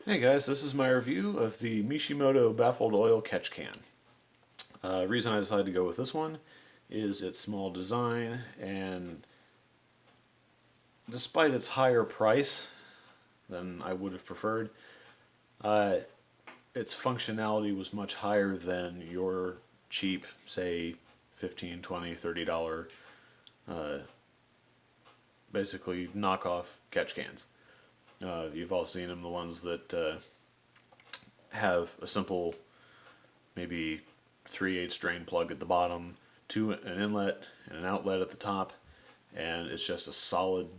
Hey guys, this is my review of the Mishimoto Baffled Oil Catch Can. Reason I decided to go with this one is its small design, and despite its higher price than I would have preferred, uh, its functionality was much higher than your cheap, say, 15, 20, $30, basically knockoff catch cans. You've all seen them, the ones that have a simple, maybe 3/8 drain plug at the bottom, an inlet and an outlet at the top, and it's just a solid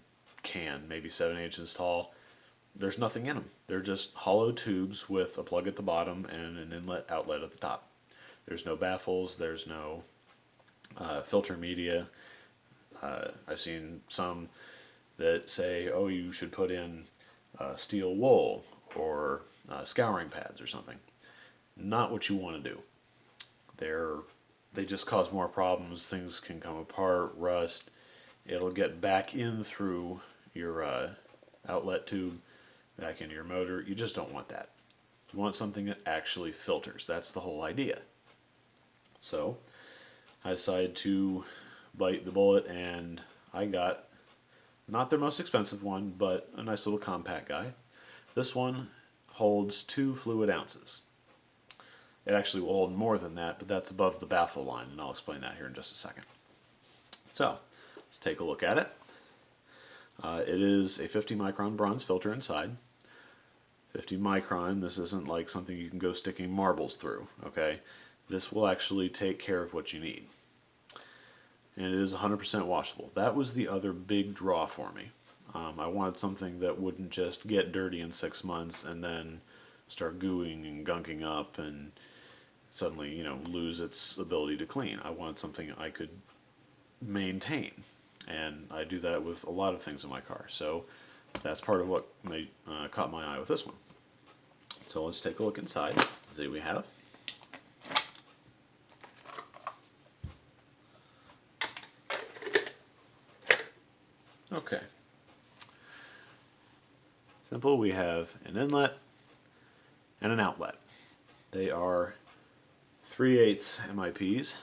can, maybe 7 inches tall. There's nothing in them. They're just hollow tubes with a plug at the bottom and an inlet outlet at the top. There's no baffles. There's no filter media. I've seen some that say, "Oh, you should put in steel wool or scouring pads or something." Not what you want to do. They're they just cause more problems. Things can come apart, rust. It'll get back in through your outlet tube, back into your motor. You just don't want that. You want something that actually filters. That's the whole idea. So I decided to bite the bullet, and I got not their most expensive one, but a nice little compact guy. This one holds 2 fluid ounces. It actually will hold more than that, but that's above the baffle line, and I'll explain that here in just a second. So, let's take a look at it. It is a 50 micron bronze filter inside. 50 micron, this isn't like something you can go sticking marbles through, okay? This will actually take care of what you need. And it is 100% washable. That was the other big draw for me. I wanted something that wouldn't just get dirty in 6 months and then start gooing and gunking up and suddenly, lose its ability to clean. I wanted something I could maintain, and I do that with a lot of things in my car. So that's part of what caught my eye with this one. So let's take a look inside. See what we have. Okay. Simple. We have an inlet and an outlet. They are 3/8 MIPs,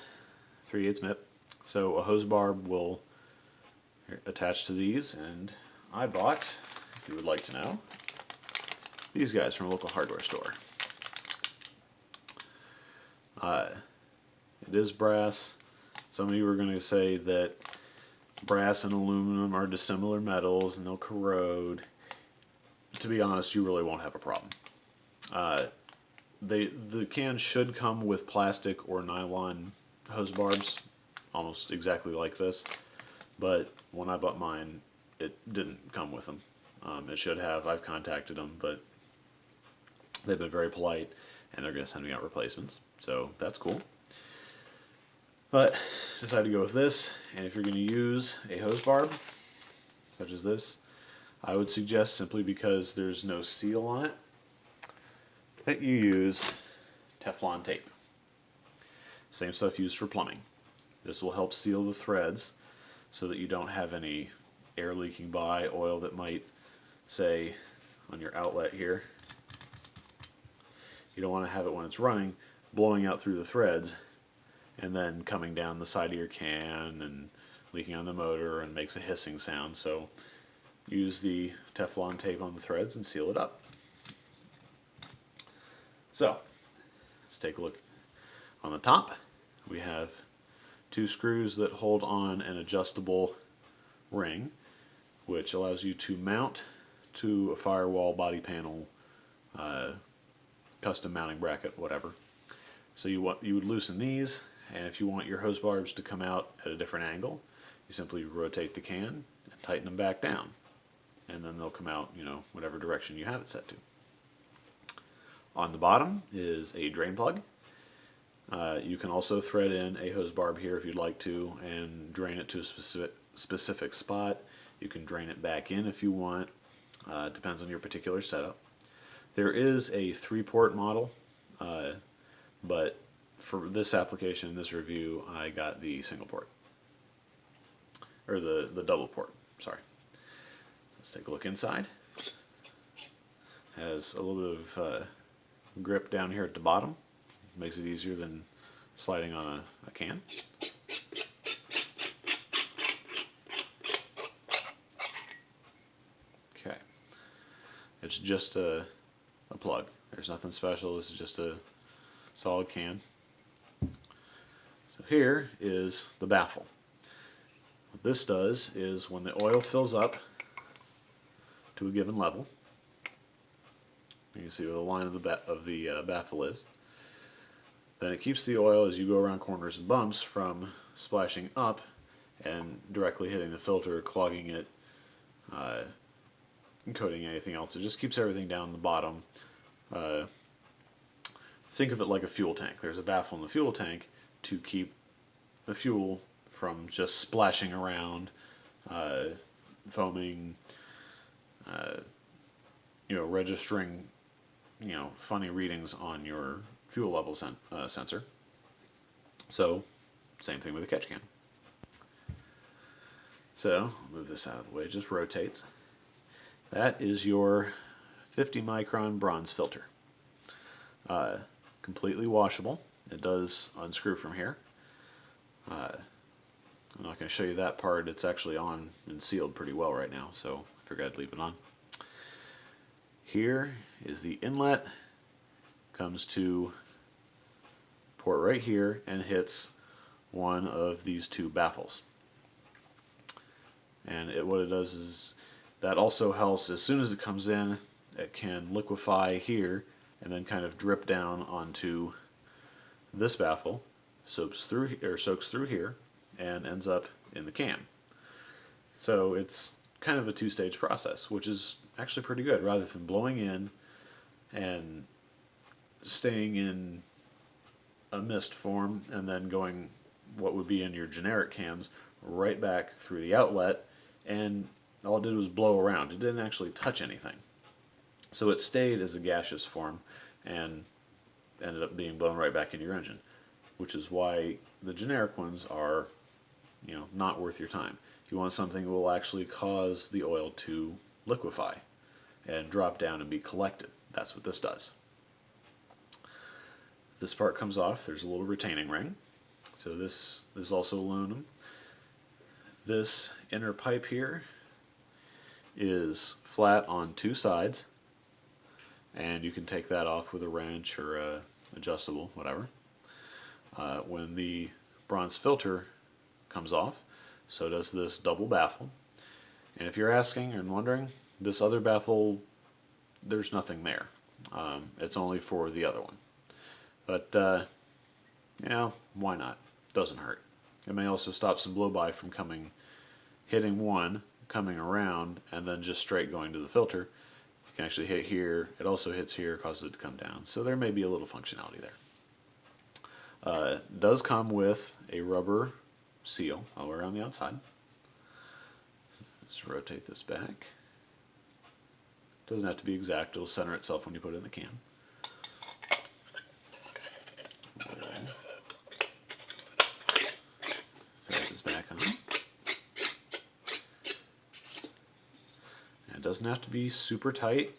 3/8 MIP. So a hose barb will attach to these, and I bought, if you would like to know, these guys from a local hardware store. It is brass. Some of you are going to say that brass and aluminum are dissimilar metals and they'll corrode. To be honest, you really won't have a problem. The can should come with plastic or nylon hose barbs, almost exactly like this. But when I bought mine, it didn't come with them. It should have. I've contacted them, but they've been very polite, and they're going to send me out replacements. So that's cool. But decided to go with this, and if you're going to use a hose barb, such as this, I would suggest, simply because there's no seal on it, that you use Teflon tape. Same stuff used for plumbing. This will help seal the threads so that you don't have any air leaking by, oil that might, say, on your outlet here. You don't want to have it when it's running, blowing out through the threads, and then coming down the side of your can and leaking on the motor and makes a hissing sound. So use the Teflon tape on the threads and seal it up. So let's take a look. On the top, we have 2 screws that hold on an adjustable ring, which allows you to mount to a firewall, body panel, custom mounting bracket, whatever. So you would loosen these, and if you want your hose barbs to come out at a different angle, you simply rotate the can and tighten them back down, and then they'll come out, whatever direction you have it set to. On the bottom is a drain plug. You can also thread in a hose barb here if you'd like to and drain it to a specific spot. You can drain it back in if you want. Depends on your particular setup. There is a 3-port model, but for this application, this review, I got the single port. Or the double port, sorry. Let's take a look inside. Has a little bit of grip down here at the bottom. Makes it easier than sliding on a can. Okay. It's just a plug. There's nothing special. This is just a solid can. So here is the baffle. What this does is when the oil fills up to a given level, you can see where the line of the baffle is, then it keeps the oil as you go around corners and bumps from splashing up and directly hitting the filter, clogging it, coating anything else. It just keeps everything down the bottom. Think of it like a fuel tank. There's a baffle in the fuel tank to keep the fuel from just splashing around, foaming, registering, funny readings on your fuel level sensor. So, same thing with a catch can. So, move this out of the way, it just rotates. That is your 50 micron bronze filter. Completely washable. It does unscrew from here. I'm not going to show you that part. It's actually on and sealed pretty well right now, so I figured I'd leave it on. Here is the inlet. Comes to port right here and hits one of these two baffles. And what it does is that also helps, as soon as it comes in, it can liquefy here and then kind of drip down onto this baffle, soaks through here, and ends up in the can. So it's kind of a two-stage process, which is actually pretty good. Rather than blowing in and staying in a mist form and then going what would be in your generic cans right back through the outlet, and all it did was blow around. It didn't actually touch anything. So it stayed as a gaseous form and ended up being blown right back into your engine, which is why the generic ones are, not worth your time. If you want something that will actually cause the oil to liquefy and drop down and be collected, that's what this does. This part comes off. There's a little retaining ring. So this is also aluminum. This inner pipe here is flat on two sides, and you can take that off with a wrench or a adjustable, whatever. When the bronze filter comes off, so does this double baffle. And if you're asking and wondering, this other baffle, there's nothing there. It's only for the other one. But, why not? Doesn't hurt. It may also stop some blow-by from hitting one, coming around, and then just straight going to the filter. You can actually hit here. It also hits here, causes it to come down. So there may be a little functionality there. It does come with a rubber seal all the way around the outside. Just rotate this back. Doesn't have to be exact. It'll center itself when you put it in the can. Thread this back on. And it doesn't have to be super tight.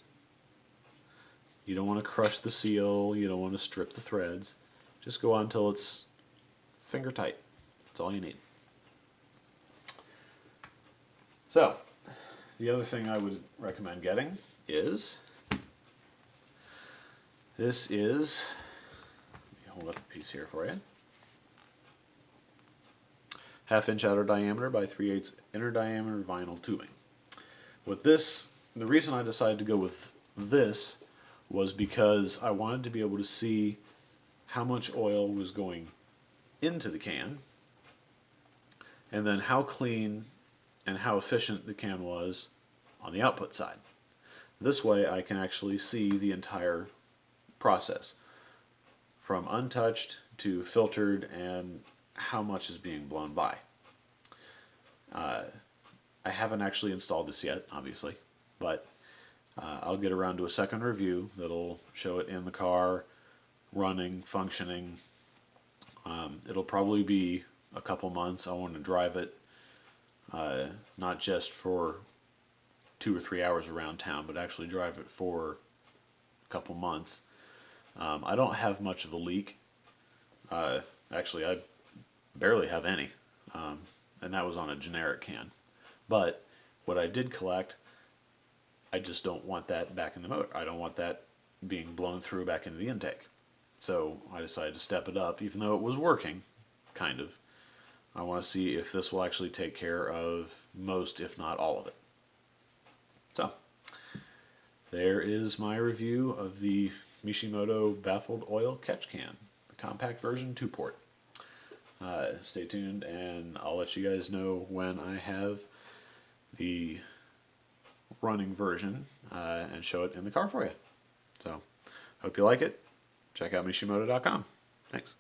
You don't want to crush the seal. You don't want to strip the threads. Just go on until it's finger tight. That's all you need. So, the other thing I would recommend getting is, let me hold up a piece here for you. 1/2 inch outer diameter by 3/8 inner diameter vinyl tubing. The reason I decided to go with this was because I wanted to be able to see how much oil was going into the can, and then how clean and how efficient the can was on the output side. This way I can actually see the entire process, from untouched to filtered, and how much is being blown by. I haven't actually installed this yet, obviously, but I'll get around to a second review that'll show it in the car, running, functioning. It'll probably be a couple months. I want to drive it, not just for 2 or 3 hours around town, but actually drive it for couple months. I don't have much of a leak. Actually, I barely have any, and that was on a generic can. But what I did collect, I just don't want that back in the motor. I don't want that being blown through back into the intake. So I decided to step it up, even though it was working, kind of. I want to see if this will actually take care of most, if not all of it. So, there is my review of the Mishimoto Baffled Oil Catch Can, the compact version 2-port. Stay tuned, and I'll let you guys know when I have the running version and show it in the car for you. So, hope you like it. Check out Mishimoto.com. Thanks.